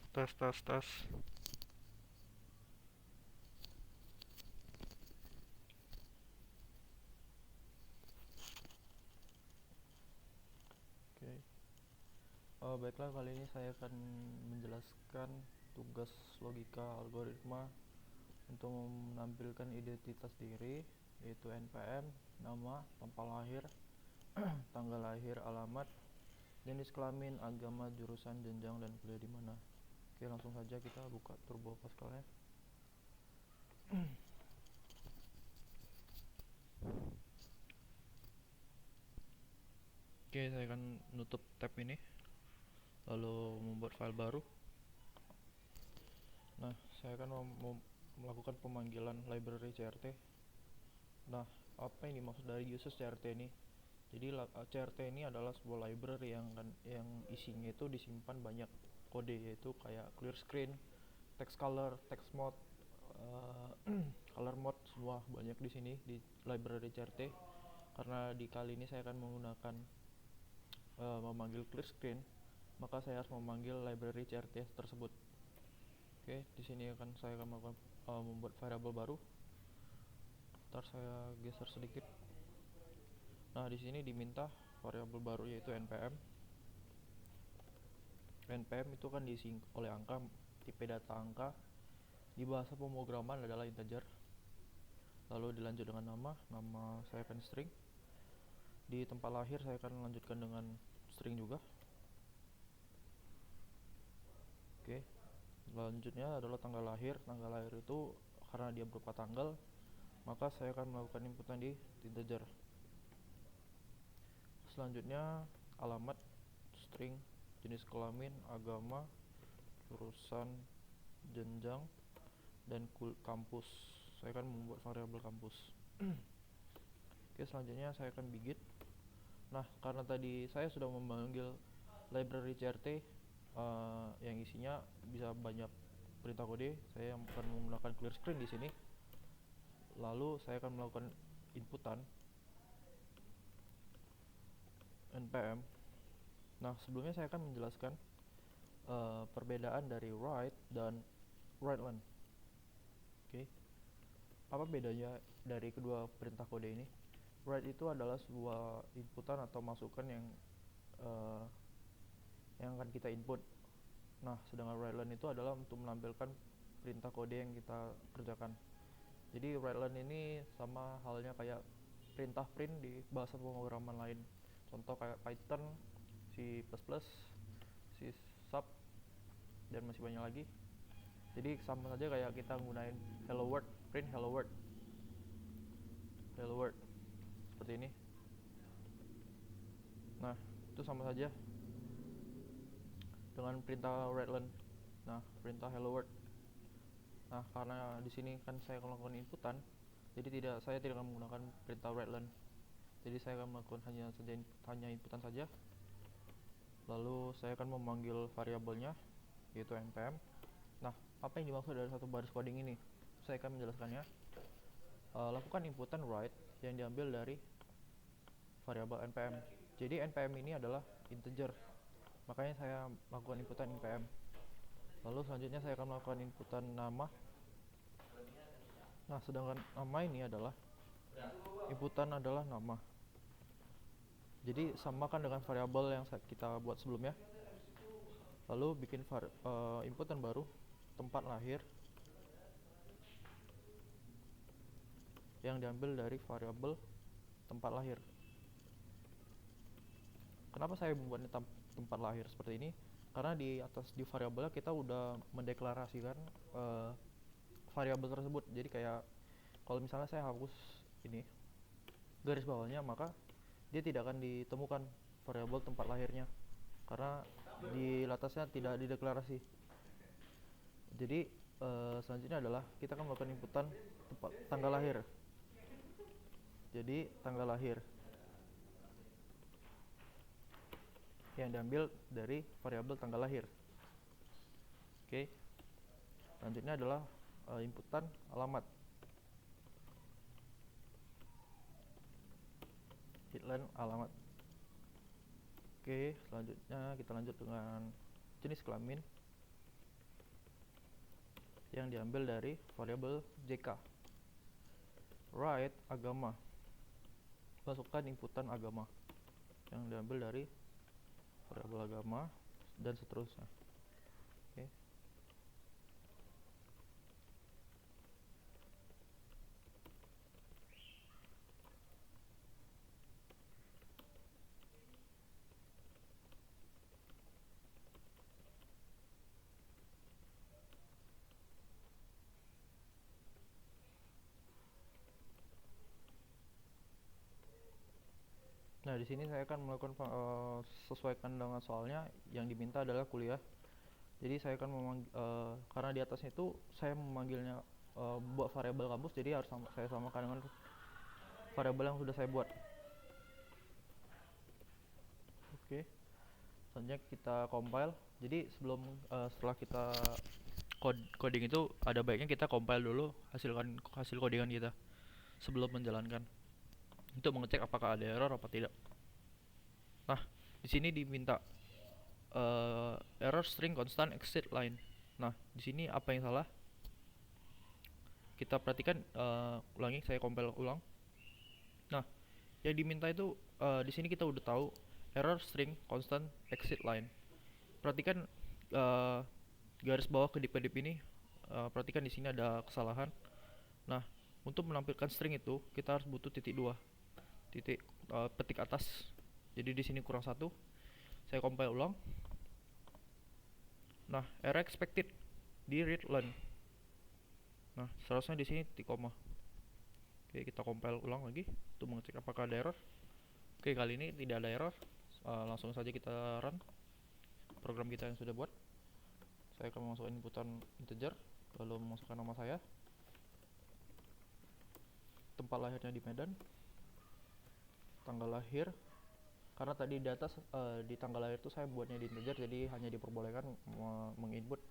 Tes, tes, tes. Oke, baiklah kali ini saya akan menjelaskan tugas logika algoritma untuk menampilkan identitas diri, yaitu NPM, nama, tempat lahir, tanggal lahir, alamat, jenis kelamin, agama, jurusan, jenjang, dan kuliah di mana. Oke, langsung saja kita buka Turbo Pascal-nya. Oke, saya akan menutup tab ini, lalu membuat file baru. Nah, saya akan melakukan pemanggilan library CRT. Nah, apa yang dimaksud dari uses CRT ini? Jadi CRT ini adalah sebuah library yang isinya itu disimpan banyak kode, yaitu kayak clear screen, text color, text mode, color mode, semua banyak di sini di library CRT. Karena di kali ini saya akan menggunakan memanggil clear screen, maka saya harus memanggil library CRT tersebut. Oke, di sini saya akan melakukan membuat variabel baru. Ntar saya geser sedikit. Nah, di sini diminta variabel baru yaitu npm. npm itu kan diisi oleh angka, tipe data angka. Di bahasa pemrograman adalah integer. Lalu dilanjut dengan nama saya akan string. Di tempat lahir saya akan melanjutkan dengan string juga. Oke, selanjutnya adalah tanggal lahir. Tanggal lahir itu karena dia berupa tanggal, maka saya akan melakukan inputan di integer. Selanjutnya alamat, string, jenis kelamin, agama, jurusan, jenjang, dan kampus. Saya akan membuat variabel kampus. Oke, selanjutnya saya akan begin. Nah, karena tadi saya sudah memanggil library CRT yang isinya bisa banyak perintah kode, saya akan menggunakan clear screen di sini. Lalu saya akan melakukan inputan npm. Nah, sebelumnya saya akan menjelaskan perbedaan dari write dan write-len. Oke, apa bedanya dari kedua perintah kode ini? Write itu adalah sebuah inputan atau masukan uh, yang akan kita input. Nah, sedangkan write-len itu adalah untuk menampilkan perintah kode yang kita kerjakan. Jadi write-len ini sama halnya kayak perintah print di bahasa pemrograman lain. Contoh kayak Python, C++, C Sharp, dan masih banyak lagi. Jadi sama saja kayak kita gunain hello world, print hello world, hello world seperti ini. Nah, itu sama saja dengan perintah write-len. Nah, perintah hello world. Nah, karena di sini kan saya akan melakukan inputan, jadi saya tidak akan menggunakan perintah write-len. Jadi saya akan melakukan hanya inputan saja. Lalu saya akan memanggil variabelnya yaitu npm. Nah, apa yang dimaksud dari satu baris coding ini? Saya akan menjelaskannya. Lakukan inputan write yang diambil dari variabel npm. Jadi npm ini adalah integer, makanya saya melakukan inputan npm. Lalu selanjutnya saya akan melakukan inputan nama. Nah, sedangkan nama ini adalah inputan adalah nama. Jadi samakan dengan variabel yang kita buat sebelumnya. Lalu bikin inputan baru, tempat lahir, yang diambil dari variabel tempat lahir. Kenapa saya membuatnya tempat lahir seperti ini? Karena di atas di variabelnya kita udah mendeklarasikan variabel tersebut. Jadi kayak kalau misalnya saya hapus ini garis bawahnya, maka dia tidak akan ditemukan variabel tempat lahirnya karena di atasnya tidak dideklarasi. Jadi selanjutnya adalah kita akan melakukan inputan tanggal lahir. Jadi tanggal lahir yang diambil dari variabel tanggal lahir. Oke. Selanjutnya adalah inputan alamat. Hitline alamat. Oke, selanjutnya kita lanjut dengan jenis kelamin. yang diambil dari variabel JK. Write agama, masukkan inputan agama yang diambil dari variabel agama dan seterusnya. Oke. Nah, di sini saya akan melakukan sesuaikan dengan soalnya, yang diminta adalah kuliah. Jadi saya akan karena di atasnya itu saya memanggilnya buat variabel kampus, jadi harus saya samakan dengan variabel yang sudah saya buat. Oke. Selanjutnya kita compile. Jadi setelah kita coding itu ada baiknya kita compile dulu hasil codingan kita sebelum menjalankan, untuk mengecek apakah ada error apa tidak. Nah, di sini diminta error string constant exit line. Nah, di sini apa yang salah? Kita perhatikan, ulangi, saya compile ulang. Nah, yang diminta itu di sini kita udah tahu error string constant exit line. Perhatikan garis bawah kedip-kedip ini. Perhatikan di sini ada kesalahan. Nah, untuk menampilkan string itu kita harus butuh titik 2, titik petik atas. Jadi di sini kurang 1. Saya compile ulang. Nah, error expected di read line. Nah, seharusnya di sini titik koma. Oke, kita compile ulang lagi untuk mengecek apakah ada error. Oke, kali ini tidak ada error. Langsung saja kita run program kita yang sudah buat. Saya akan memasukkan inputan integer, lalu memasukkan nama saya, tempat lahirnya di Medan, tanggal lahir. Karena tadi di atas di tanggal lahir itu saya buatnya di integer, jadi hanya diperbolehkan menginput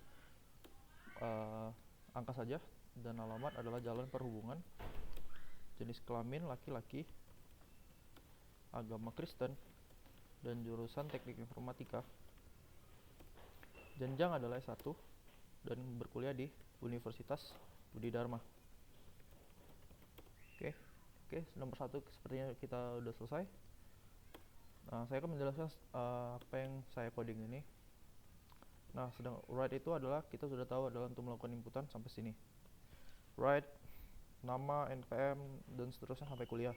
angka saja. Dan alamat adalah jalan perhubungan, jenis kelamin laki-laki, agama Kristen, dan jurusan teknik informatika. Jenjang adalah S1 dan berkuliah di Universitas Budi Dharma. Oke, nomor 1 sepertinya kita udah selesai. Nah, saya akan menjelaskan apa yang saya coding ini. Nah, sedang write itu adalah kita sudah tahu adalah untuk melakukan inputan sampai sini. Write nama, npm, dan seterusnya sampai kuliah.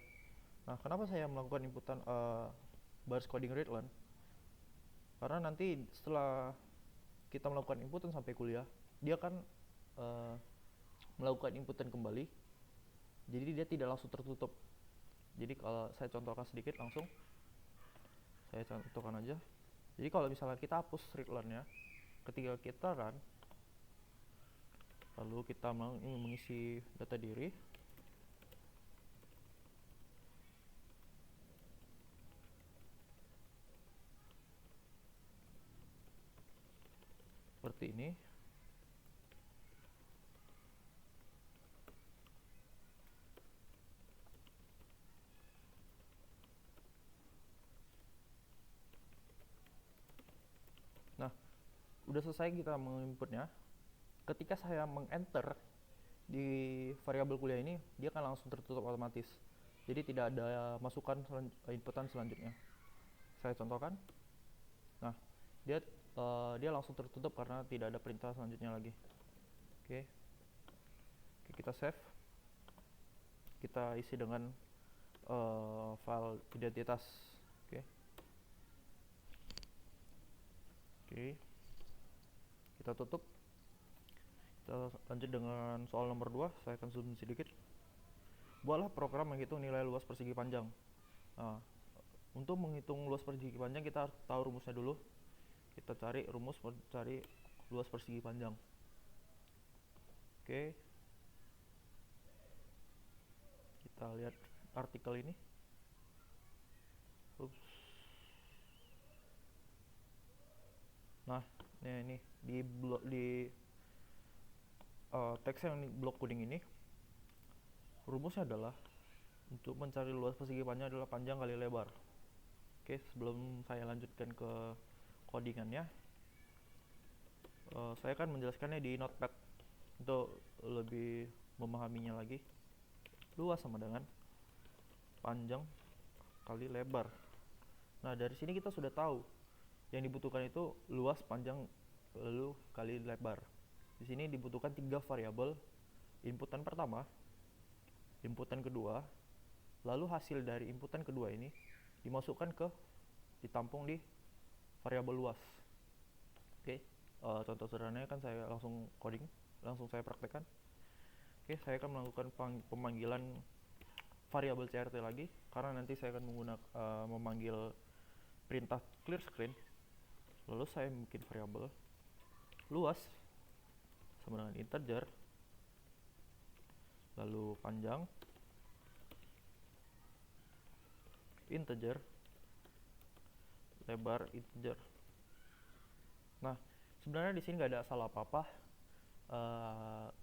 Nah, kenapa saya melakukan inputan baris coding readline? Karena nanti setelah kita melakukan inputan sampai kuliah, dia akan melakukan inputan kembali. Jadi dia tidak langsung tertutup. Jadi kalau saya contohkan sedikit langsung, saya contohkan aja. Jadi kalau misalnya kita hapus readline-nya, ketika kita run, lalu kita mengisi data diri, seperti ini. Nah, udah selesai kita menginputnya. Ketika saya meng-enter di variabel kuliah ini, dia akan langsung tertutup otomatis. Jadi tidak ada masukan inputan selanjutnya. Saya contohkan. Nah, dia langsung tertutup karena tidak ada perintah selanjutnya lagi. Oke, kita save. Kita isi dengan file identitas. Oke, kita tutup. Kita lanjut dengan soal nomor 2. Saya akan zoom sedikit. Buatlah program menghitung nilai luas persegi panjang. Nah, untuk menghitung luas persegi panjang kita harus tahu rumusnya dulu. Kita cari rumus cari luas persegi panjang. Oke, kita lihat artikel ini. Nah, ini di teks yang blok kuning ini, rumusnya adalah untuk mencari luas persegi panjang adalah panjang kali lebar. Oke, sebelum saya lanjutkan ke codingannya, saya akan menjelaskannya di notepad. Untuk lebih memahaminya lagi, luas sama dengan panjang kali lebar. Nah, dari sini kita sudah tahu yang dibutuhkan itu luas, panjang, lalu kali lebar. Di sini dibutuhkan 3 variabel, inputan pertama, inputan kedua, lalu hasil dari inputan kedua ini dimasukkan ditampung di variabel luas. Oke, contoh sederhananya kan saya langsung coding, langsung saya praktekkan. Oke, saya akan melakukan pemanggilan variabel CRT lagi, karena nanti saya akan memanggil perintah clear screen. Lalu saya bikin variabel luas sama dengan integer, lalu panjang integer, lebar integer. Nah, sebenarnya di sini nggak ada salah apa-apa,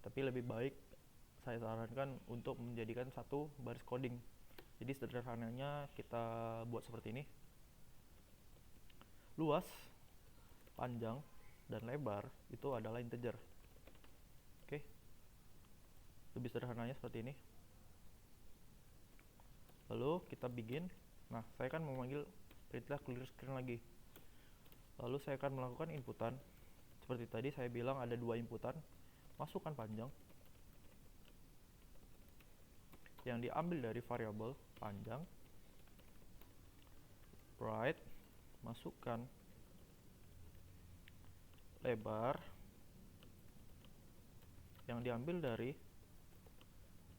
tapi lebih baik saya sarankan untuk menjadikan satu baris coding. Jadi sederhananya kita buat seperti ini. Luas, panjang, dan lebar itu adalah integer. Oke, lebih sederhananya seperti ini. Lalu kita begin. Nah, saya akan memanggil perintah clear screen lagi. Lalu saya akan melakukan inputan. Seperti tadi saya bilang ada 2 inputan. Masukkan panjang yang diambil dari variabel panjang. Right, masukkan lebar yang diambil dari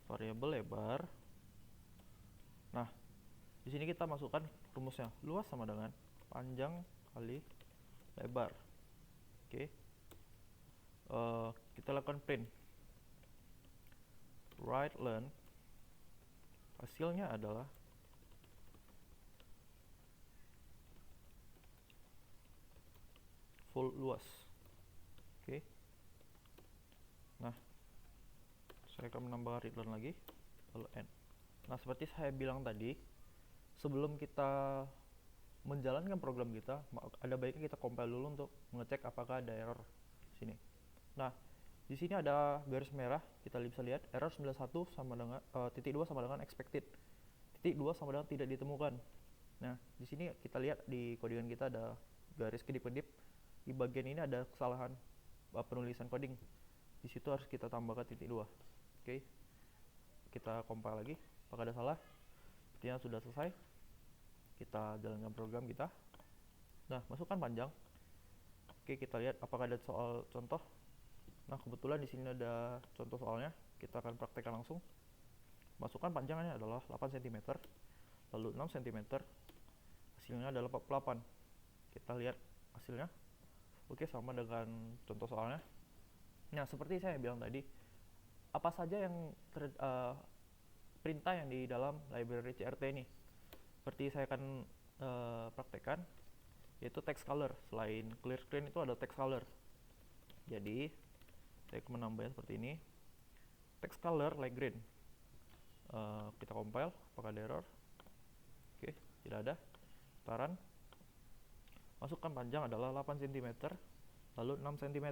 variabel lebar. Nah, di sini kita masukkan rumusnya. Luas sama dengan panjang kali lebar. Oke. Kita lakukan print. Right len. Hasilnya adalah full luas. Oke. Nah, saya akan menambah read len lagi, lalu n. Nah, seperti saya bilang tadi, sebelum kita menjalankan program kita, ada baiknya kita compile dulu untuk mengecek apakah ada error sini. Nah, di sini ada garis merah, kita bisa lihat error 91 sama dengan titik 2 sama dengan expected. Titik 2 sama dengan tidak ditemukan. Nah, di sini kita lihat di codingan kita ada garis kedip-kedip. Di bagian ini ada kesalahan penulisan coding. Di situ harus kita tambahkan titik 2. Oke. Kita compile lagi. Apakah ada salah? Sepertinya sudah selesai. Kita jalankan program kita. Nah, masukkan panjang. Oke, kita lihat apakah ada soal contoh. Nah, kebetulan di sini ada contoh soalnya. Kita akan praktekkan langsung. Masukkan panjangnya adalah 8 cm, lalu 6 cm. Hasilnya adalah 48. Kita lihat hasilnya. Oke, sama dengan contoh soalnya. Nah, seperti saya bilang tadi, apa saja yang perintah yang di dalam library CRT ini. Seperti saya akan praktekkan, yaitu text color. Selain clear screen itu ada text color. Jadi saya akan menambahnya seperti ini. Text color light green. Kita compile, apakah ada error? Oke, tidak ada. Putaran. Masukkan panjang adalah 8 cm, lalu 6 cm.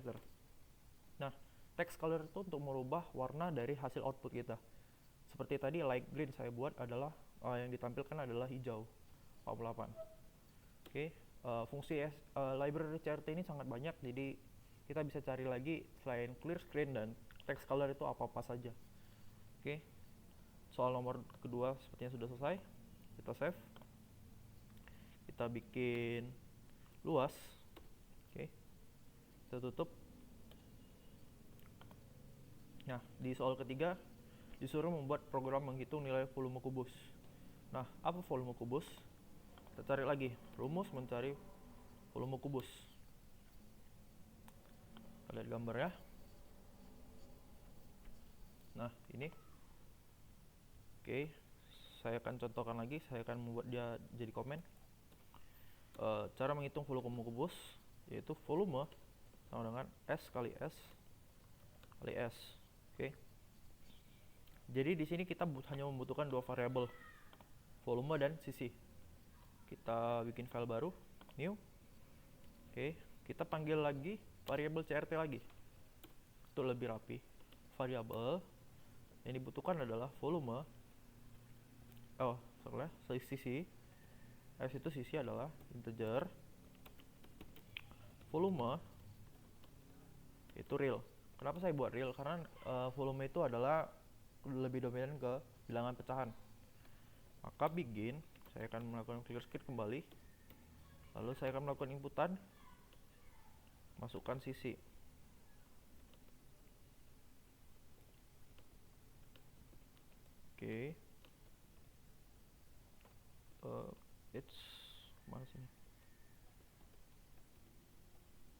Nah, text color itu untuk merubah warna dari hasil output kita. Seperti tadi light green saya buat adalah yang ditampilkan adalah hijau 48. Oke, fungsi library CRT ini sangat banyak, jadi kita bisa cari lagi selain clear screen dan text color itu apa-apa saja. Oke, soal nomor kedua sepertinya sudah selesai. Kita save, kita bikin luas. Oke, kita tutup. Nah, di soal ketiga disuruh membuat program menghitung nilai volume kubus. Nah, apa volume kubus? Kita cari lagi, rumus mencari volume kubus. Kita lihat gambar ya. Nah, ini. Oke, saya akan contohkan lagi, saya akan membuat dia jadi komen. Cara menghitung volume kubus yaitu volume sama dengan S kali S kali S. Oke. Jadi di sini kita hanya membutuhkan 2 variabel, volume dan sisi. Kita bikin file baru, new. Oke, kita panggil lagi variabel CRT lagi untuk lebih rapi. variabel yang dibutuhkan adalah volume. Sisi. S itu sisi adalah integer. Volume itu real. Kenapa saya buat real? Karena volume itu adalah lebih dominan ke bilangan pecahan. Maka begin, saya akan melakukan clear script kembali. Lalu saya akan melakukan inputan, masukkan sisi. Oke. It's mana sini?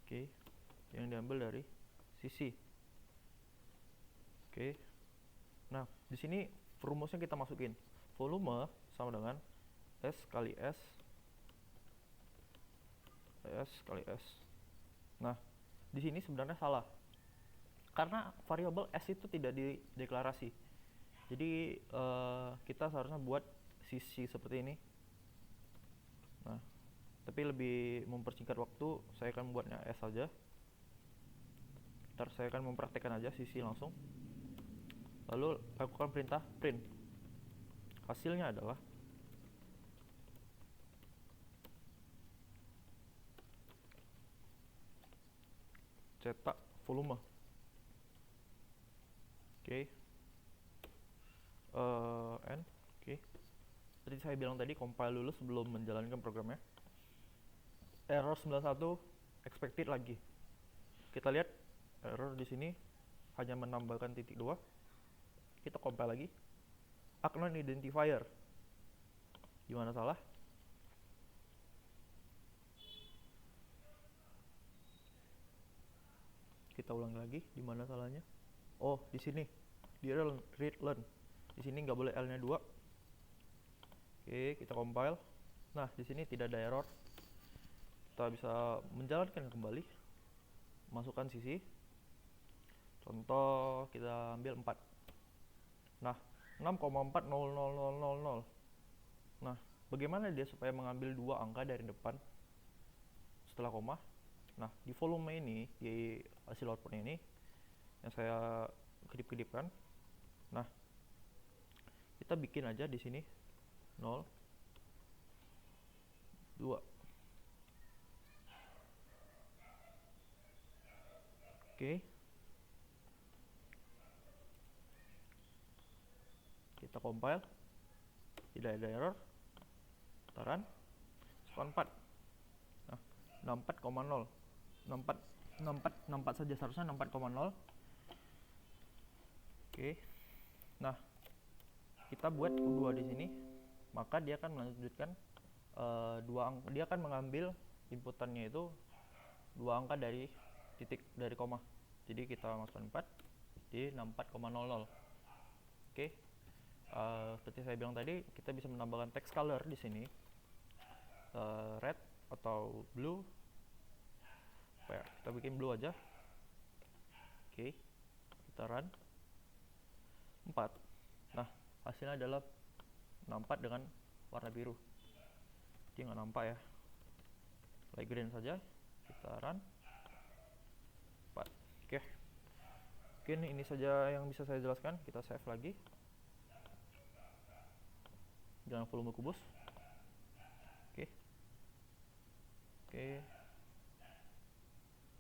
Oke. Yang diambil dari sisi. Oke. Nah, di sini rumusnya kita masukin. Volume sama dengan S kali S kali S. Nah, di sini sebenarnya salah. Karena variabel S itu tidak dideklarasi. Jadi kita seharusnya buat sisi seperti ini. Nah, tapi lebih mempersingkat waktu, saya akan buatnya S saja. Ntar saya akan mempraktekkan aja sisi langsung. Lalu lakukan perintah print. Hasilnya adalah cetak volume. Oke. N. Oke. Seperti saya bilang tadi, compile dulu sebelum menjalankan programnya. Error 91 expected lagi. Kita lihat error di sini hanya menambahkan titik 2. Kita compile lagi. Unknown identifier. Gimana salah? Kita ulang lagi. Di mana salahnya? Oh, di sini. Di read learn. Di sini nggak boleh L-nya 2. Oke, kita compile. Nah, di sini tidak ada error. Kita bisa menjalankan kembali. Masukkan sisi. Contoh kita ambil 4. Nah, 6,40000. Nah, bagaimana dia supaya mengambil 2 angka dari depan setelah koma? Nah, di volume ini, di hasil output ini yang saya kedip-kedipkan. Nah, kita bikin aja di sini 0 2. Oke. Kita compile. Tidak ada error. Putaran. Skor 4. Nah, 64,0. 64 saja, seharusnya 64,0. Oke. Nah, kita buat U2 di sini, maka dia akan melanjutkan dia akan mengambil inputannya itu 2 angka dari titik dari koma. Jadi kita masukkan 4 di 64,00. Oke. Seperti saya bilang tadi, kita bisa menambahkan text color di sini, red atau blue. Kita bikin blue aja. Oke, kita run 4. Nah, hasilnya adalah 64 dengan warna biru. Jadi nggak nampak ya, light green saja. Kita run 4. Oke, mungkin ini saja yang bisa saya jelaskan. Kita save lagi dengan volume kubus. Oke.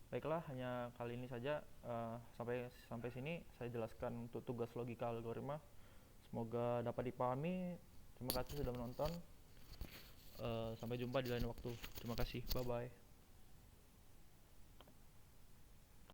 Baiklah, hanya kali ini saja. Sampai sini saya jelaskan untuk tugas logika algoritma. Semoga dapat dipahami. Terima kasih sudah menonton. Sampai jumpa di lain waktu. Terima kasih. Bye bye.